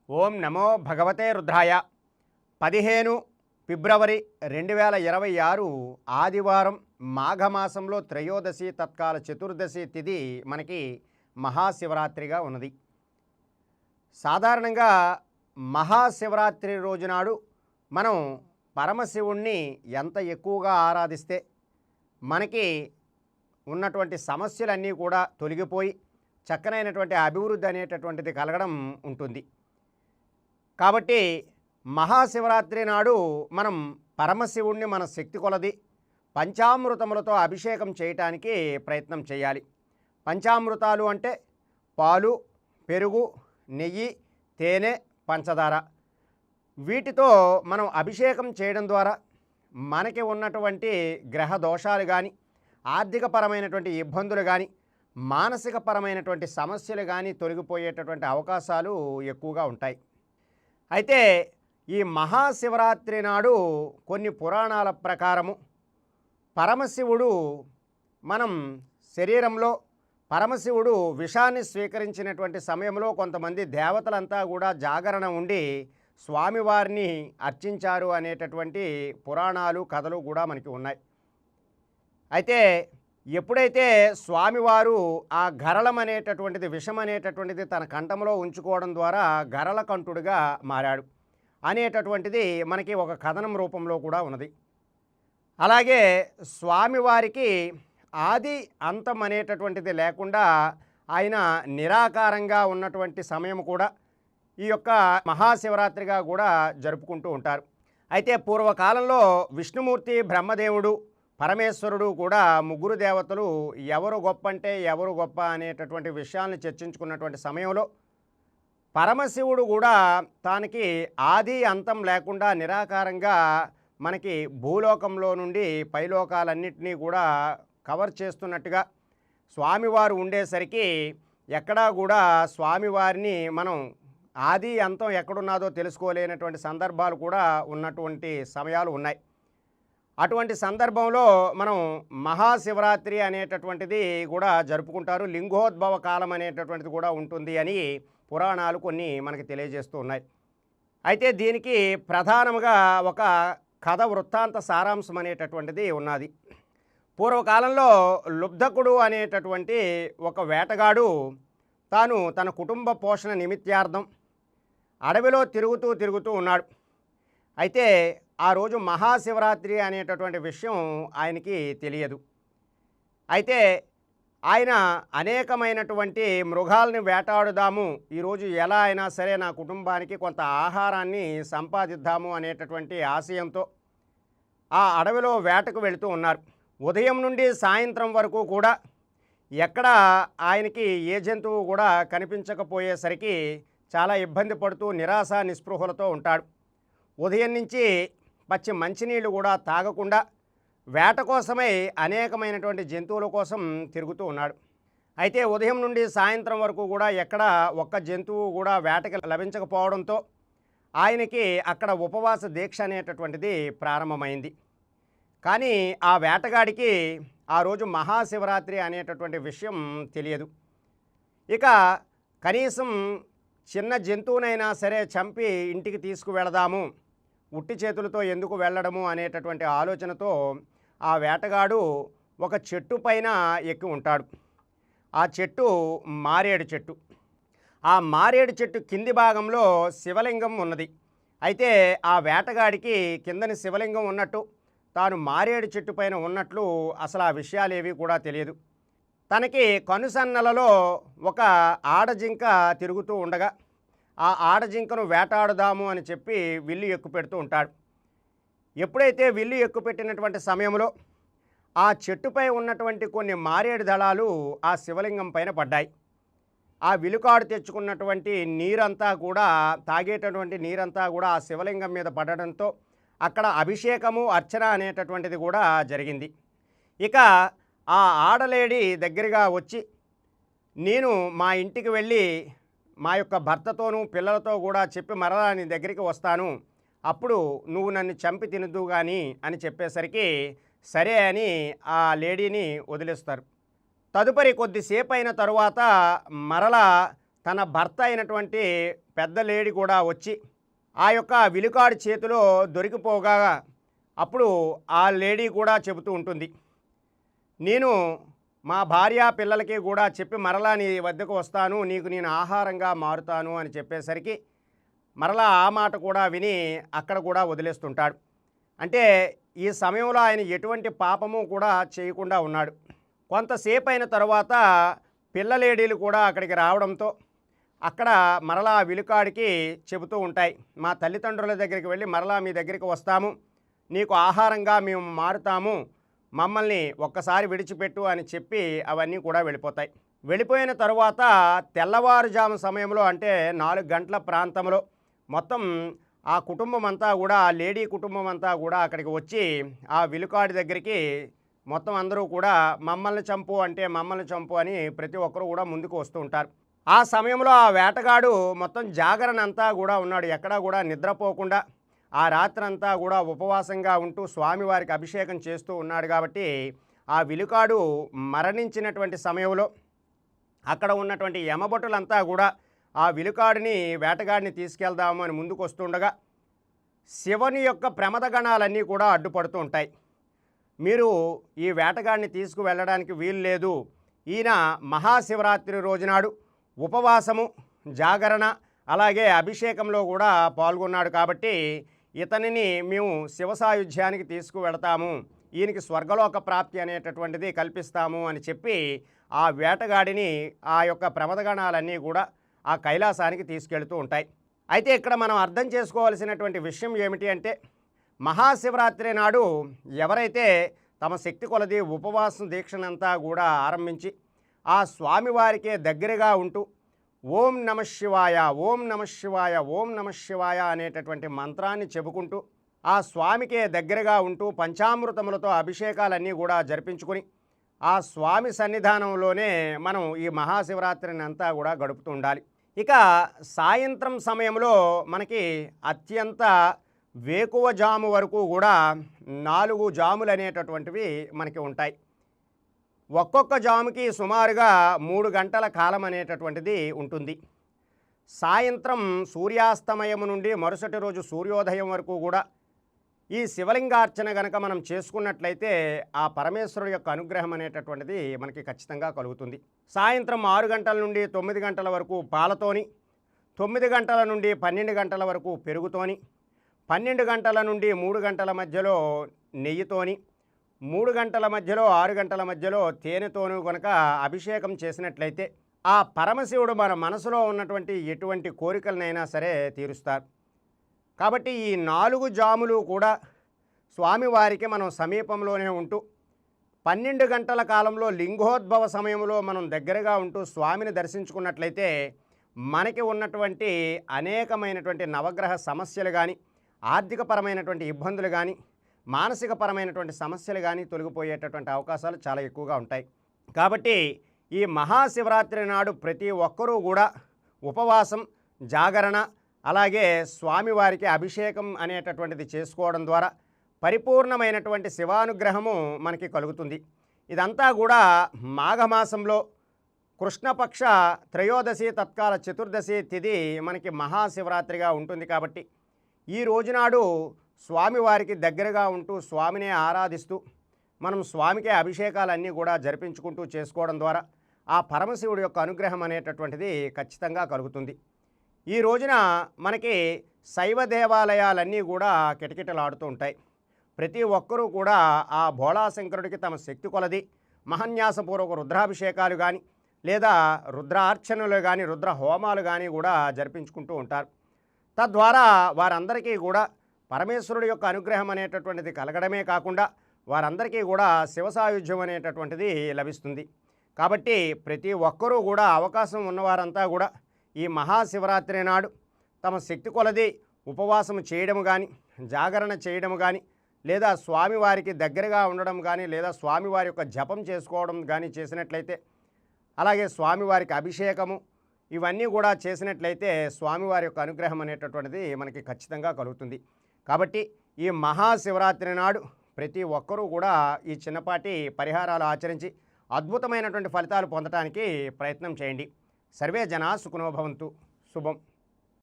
ఓం నమో భగవతే రుద్రాయ. 15 ఫిబ్రవరి 2026 ఆదివారం మాఘమాసంలో త్రయోదశి తత్కాల చతుర్దశి తిథి మనకి మహాశివరాత్రిగా ఉన్నది. సాధారణంగా మహాశివరాత్రి రోజునాడు మనం పరమశివుణ్ణి ఎంత ఎక్కువగా ఆరాధిస్తే మనకి ఉన్నటువంటి సమస్యలన్నీ కూడా తొలగిపోయి చక్కనైనటువంటి అభివృద్ధి అనేటటువంటిది కలగడం ఉంటుంది. కాబట్టి మహాశివరాత్రి నాడు మనం పరమశివుణ్ణి మన శక్తి కొలది పంచామృతములతో అభిషేకం చేయటానికి ప్రయత్నం చేయాలి. పంచామృతాలు అంటే పాలు, పెరుగు, నెయ్యి, తేనె, పంచదార. వీటితో మనం అభిషేకం చేయడం ద్వారా మనకి ఉన్నటువంటి గ్రహ దోషాలు కానీ, ఆర్థికపరమైనటువంటి ఇబ్బందులు కానీ, మానసికపరమైనటువంటి సమస్యలు కానీ తొలగిపోయేటటువంటి అవకాశాలు ఎక్కువగా ఉంటాయి. అయితే ఈ మహాశివరాత్రి నాడు కొన్ని పురాణాల ప్రకారము పరమశివుడు మనం శరీరంలో పరమశివుడు విషాన్ని స్వీకరించినటువంటి సమయంలో కొంతమంది దేవతలంతా కూడా జాగరణ ఉండి స్వామివారిని అర్చించారు అనేటటువంటి పురాణాలు కథలు కూడా మనకి ఉన్నాయి. అయితే ఎప్పుడైతే స్వామివారు ఆ గరళం అనేటటువంటిది విషం అనేటటువంటిది తన కంఠంలో ఉంచుకోవడం ద్వారా గరళకంఠుడిగా మారాడు అనేటటువంటిది మనకి ఒక కథనం రూపంలో కూడా ఉన్నది. అలాగే స్వామివారికి ఆది అంతం అనేటటువంటిది లేకుండా ఆయన నిరాకారంగా ఉన్నటువంటి సమయం కూడా ఈ యొక్క మహాశివరాత్రిగా కూడా జరుపుకుంటూ ఉంటారు. అయితే పూర్వకాలంలో విష్ణుమూర్తి, బ్రహ్మదేవుడు, పరమేశ్వరుడు కూడా ముగ్గురు దేవతలు ఎవరు గొప్ప అంటే ఎవరు గొప్ప అనేటటువంటి విషయాలను చర్చించుకున్నటువంటి సమయంలో పరమశివుడు కూడా తానికి ఆది అంతం లేకుండా నిరాకారంగా మనకి భూలోకంలో నుండి పైలోకాలన్నింటినీ కూడా కవర్ చేస్తున్నట్టుగా స్వామివారు ఉండేసరికి ఎక్కడా కూడా స్వామివారిని మనం ఆది అంతం ఎక్కడున్నదో తెలుసుకోలేనటువంటి సందర్భాలు కూడా ఉన్నటువంటి సమయాలు ఉన్నాయి. అటువంటి సందర్భంలో మనం మహాశివరాత్రి అనేటటువంటిది కూడా జరుపుకుంటారు. లింగోద్భవ కాలం అనేటటువంటిది కూడా ఉంటుంది అని పురాణాలు కొన్ని మనకి తెలియజేస్తూ ఉన్నాయి. అయితే దీనికి ప్రధానంగా ఒక కథ వృత్తాంత సారాంశం అనేటటువంటిది ఉన్నది. పూర్వకాలంలో లుబ్ధకుడు అనేటటువంటి ఒక వేటగాడు తాను తన కుటుంబ పోషణ నిమిత్తార్థం అడవిలో తిరుగుతూ ఉన్నాడు. అయితే ఆ రోజు మహాశివరాత్రి అనేటటువంటి విషయం ఆయనకి తెలియదు. అయితే ఆయన అనేకమైనటువంటి మృగాల్ని వేటాడుదాము, ఈరోజు ఎలా అయినా సరే నా కుటుంబానికి కొంత ఆహారాన్ని సంపాదిద్దాము అనేటటువంటి ఆశయంతో ఆ అడవిలో వేటకు వెళుతూ ఉన్నారు. ఉదయం నుండి సాయంత్రం వరకు కూడా ఎక్కడ ఆయనకి ఏ జంతువు కూడా కనిపించకపోయేసరికి చాలా ఇబ్బంది పడుతూ నిరాశ నిస్పృహలతో ఉంటాడు. ఉదయం నుంచి పచ్చి మంచినీళ్ళు కూడా తాగకుండా వేట కోసమై అనేకమైనటువంటి జంతువుల కోసం తిరుగుతూ ఉన్నాడు. అయితే ఉదయం నుండి సాయంత్రం వరకు కూడా ఎక్కడ ఒక్క జంతువు కూడా వేటకి లభించకపోవడంతో ఆయనకి అక్కడ ఉపవాస దీక్ష అనేటటువంటిది ప్రారంభమైంది. కానీ ఆ వేటగాడికి ఆ రోజు మహాశివరాత్రి అనేటటువంటి విషయం తెలియదు. ఇక కనీసం చిన్న జంతువునైనా సరే చంపి ఇంటికి తీసుకువెళదాము, ఉట్టి చేతులతో ఎందుకు వెళ్ళడము అనేటటువంటి ఆలోచనతో ఆ వేటగాడు ఒక చెట్టు పైన ఎక్కి ఉంటాడు. ఆ చెట్టు మారేడు చెట్టు. ఆ మారేడు చెట్టు కింది భాగంలో శివలింగం ఉన్నది. అయితే ఆ వేటగాడికి కిందని శివలింగం ఉన్నట్టు, తాను మారేడు చెట్టు పైన ఉన్నట్లు అసలు ఆ విషయాలేవి కూడా తెలియదు. తనకి కనుసన్నలలో ఒక ఆడజింక తిరుగుతూ ఉండగా ఆ ఆడజింకను వేటాడుదాము అని చెప్పి విల్లు ఎక్కుపెడుతూ ఉంటాడు. ఎప్పుడైతే విల్లు ఎక్కుపెట్టినటువంటి సమయంలో ఆ చెట్టుపై ఉన్నటువంటి కొన్ని మారేడు దళాలు ఆ శివలింగం పైన పడ్డాయి. ఆ విలుకాడు తెచ్చుకున్నటువంటి నీరంతా కూడా తాగేటటువంటి నీరంతా కూడా ఆ శివలింగం మీద పడడంతో అక్కడ అభిషేకము, అర్చన అనేటటువంటిది కూడా జరిగింది. ఇక ఆ ఆడలేడి దగ్గరగా వచ్చి, నేను మా ఇంటికి వెళ్ళి మా యొక్క భర్తతోనూ పిల్లలతో కూడా చెప్పి మరలా నీ దగ్గరికి వస్తాను, అప్పుడు నువ్వు నన్ను చంపి తినదు కానీ అని చెప్పేసరికి సరే అని ఆ లేడీని వదిలేస్తారు. తదుపరి కొద్దిసేపు అయిన తరువాత మరలా తన భర్త అయినటువంటి పెద్ద లేడీ కూడా వచ్చి ఆ యొక్క విలుకాడు చేతిలో దొరికిపోగా అప్పుడు ఆ లేడీ కూడా చెబుతూ ఉంటుంది, నేను మా భార్య పిల్లలకి కూడా చెప్పి మరలా నీ వద్దకు వస్తాను, నీకు నేను ఆహారంగా మారుతాను అని చెప్పేసరికి మరలా ఆ మాట కూడా విని అక్కడ కూడా వదిలేస్తుంటాడు. అంటే ఈ సమయంలో ఆయన ఎటువంటి పాపము కూడా చేయకుండా ఉన్నాడు. కొంతసేపు అయిన తర్వాత పిల్లలేడీలు కూడా అక్కడికి రావడంతో అక్కడ మరలా విలుకాడికి చెబుతూ ఉంటాయి, మా తల్లిదండ్రుల దగ్గరికి వెళ్ళి మరలా మీ దగ్గరికి వస్తాము, నీకు ఆహారంగా మేము మారుతాము, మమ్మల్ని ఒక్కసారి విడిచిపెట్టు అని చెప్పి అవన్నీ కూడా వెళ్ళిపోతాయి. వెళ్ళిపోయిన తరువాత తెల్లవారుజాము సమయంలో అంటే 4 గంటల ప్రాంతంలో మొత్తం ఆ కుటుంబం అంతా కూడా, ఆ లేడీ కుటుంబం అంతా కూడా అక్కడికి వచ్చి ఆ విలుకాడి దగ్గరికి మొత్తం అందరూ కూడా మమ్మల్ని చంపు అంటే మమ్మల్ని చంపు అని ప్రతి ఒక్కరూ కూడా ముందుకు వస్తూ ఉంటారు. ఆ సమయంలో ఆ వేటగాడు మొత్తం జాగరణ అంతా కూడా ఉన్నాడు, ఎక్కడా కూడా నిద్రపోకుండా ఆ రాత్రంతా కూడా ఉపవాసంగా ఉంటూ స్వామివారికి అభిషేకం చేస్తూ ఉన్నాడు. కాబట్టి ఆ విలుకాడు మరణించినటువంటి సమయంలో అక్కడ ఉన్నటువంటి యమభటులంతా కూడా ఆ విలుకాడిని వేటగాడిని తీసుకెళ్దాము అని ముందుకు వస్తుండగా శివుని యొక్క ప్రమదగణాలన్నీ కూడా అడ్డుపడుతూ ఉంటాయి. మీరు ఈ వేటగాడిని తీసుకువెళ్ళడానికి వీలు లేదు, ఈయన మహాశివరాత్రి రోజునాడు ఉపవాసము, జాగరణ అలాగే అభిషేకంలో కూడా పాల్గొన్నాడు, కాబట్టి ఇతనిని మేము శివసాయుధ్యానికి తీసుకువెళతాము, ఈయనకి స్వర్గలోక ప్రాప్తి అనేటటువంటిది కల్పిస్తాము అని చెప్పి ఆ వేటగాడిని ఆ యొక్క ప్రమదగణాలన్నీ కూడా ఆ కైలాసానికి తీసుకెళ్తూ ఉంటాయి. అయితే ఇక్కడ మనం అర్థం చేసుకోవాల్సినటువంటి విషయం ఏమిటి అంటే, మహాశివరాత్రి నాడు ఎవరైతే తమ శక్తి కొలది ఉపవాసం దీక్షనంతా కూడా ఆరంభించి ఆ స్వామివారికే దగ్గరగా ఉంటూ ఓం నమ శివాయ, ఓం నమ శివాయ, ఓం నమ శివాయ అనేటటువంటి మంత్రాన్ని చెప్పుకుంటూ ఆ స్వామికే దగ్గరగా ఉంటూ పంచామృతములతో అభిషేకాలన్నీ కూడా జరిపించుకొని ఆ స్వామి సన్నిధానంలోనే మనం ఈ మహాశివరాత్రిని అంతా కూడా గడుపుతూ ఉండాలి. ఇక సాయంత్రం సమయంలో మనకి అత్యంత వేకువ జాము వరకు కూడా 4 జాములు అనేటటువంటివి మనకి ఉంటాయి. ఒక్కొక్క జాముకి సుమారుగా 3 గంటల కాలం అనేటటువంటిది ఉంటుంది. సాయంత్రం సూర్యాస్తమయం నుండి మరుసటి రోజు సూర్యోదయం వరకు కూడా ఈ శివలింగార్చన గనక మనం చేసుకున్నట్లయితే ఆ పరమేశ్వరుడు యొక్క అనుగ్రహం అనేటటువంటిది మనకి ఖచ్చితంగా కలుగుతుంది. సాయంత్రం 6 గంటల నుండి 9 గంటల వరకు పాలతోని, 9 గంటల నుండి 12 గంటల వరకు పెరుగుతోని, 12 గంటల నుండి 3 గంటల మధ్యలో నెయ్యితోని, 3 గంటల మధ్యలో 6 గంటల మధ్యలో తేనెతోనూ కనుక అభిషేకం చేసినట్లయితే ఆ పరమశివుడు మన మనసులో ఉన్నటువంటి ఎటువంటి కోరికలనైనా సరే తీరుస్తారు. కాబట్టి ఈ 4 జాములు కూడా స్వామివారికి మనం సమీపంలోనే ఉంటూ 12 గంటల కాలంలో లింగోద్భవ సమయంలో మనం దగ్గరగా ఉంటూ స్వామిని దర్శించుకున్నట్లయితే మనకి ఉన్నటువంటి అనేకమైనటువంటి నవగ్రహ సమస్యలు కానీ, ఆర్థికపరమైనటువంటి ఇబ్బందులు కానీ, మానసికపరమైనటువంటి సమస్యలు కానీ తొలగిపోయేటటువంటి అవకాశాలు చాలా ఎక్కువగా ఉంటాయి. కాబట్టి ఈ మహాశివరాత్రి నాడు ప్రతి ఒక్కరూ కూడా ఉపవాసం, జాగరణ అలాగే స్వామివారికి అభిషేకం అనేటటువంటిది చేసుకోవడం ద్వారా పరిపూర్ణమైనటువంటి శివానుగ్రహము మనకి కలుగుతుంది. ఇదంతా కూడా మాఘమాసంలో కృష్ణపక్ష త్రయోదశి తత్కాల చతుర్దశి తిథి మనకి మహాశివరాత్రిగా ఉంటుంది. కాబట్టి ఈ రోజునాడు స్వామివారికి దగ్గరగా ఉంటూ స్వామినే ఆరాధిస్తూ మనం స్వామికే అభిషేకాలన్నీ కూడా జరిపించుకుంటూ చేసుకోవడం ద్వారా ఆ పరమశివుడి యొక్క అనుగ్రహం అనేటటువంటిది ఖచ్చితంగా కలుగుతుంది. ఈ రోజున మనకి శైవ దేవాలయాలన్నీ కూడా కిటకిటలాడుతూ ఉంటాయి. ప్రతి ఒక్కరూ కూడా ఆ భోళాశంకరుడికి తమ శక్తి కొలది మహన్యాసపూర్వక రుద్రాభిషేకాలు కానీ లేదా రుద్రార్చనలు కానీ రుద్ర హోమాలు కానీ కూడా జరిపించుకుంటూ ఉంటారు. తద్వారా వారందరికీ కూడా పరమేశ్వరుడి యొక్క అనుగ్రహం అనేటటువంటిది కలగడమే కాకుండా వారందరికీ కూడా శివసాయుధ్యం అనేటటువంటిది లభిస్తుంది. కాబట్టి ప్రతి ఒక్కరూ కూడా అవకాశం ఉన్నవారంతా కూడా ఈ మహాశివరాత్రి నాడు తమ శక్తి కొలది ఉపవాసం చేయడం కానీ, జాగరణ చేయడం కానీ, లేదా స్వామివారికి దగ్గరగా ఉండడం కానీ, లేదా స్వామివారి యొక్క జపం చేసుకోవడం కానీ చేసినట్లయితే, అలాగే స్వామివారికి అభిషేకము ఇవన్నీ కూడా చేసినట్లయితే స్వామివారి యొక్క అనుగ్రహం అనేటటువంటిది మనకి ఖచ్చితంగా కలుగుతుంది. కాబట్టి ఈ మహాశివరాత్రి నాడు ప్రతి ఒక్కరూ కూడా ఈ చిన్నపాటి పరిహారాలు ఆచరించి అద్భుతమైనటువంటి ఫలితాలు పొందడానికి ప్రయత్నం చేయండి. సర్వే జనా సుఖినో భవంతు. శుభం.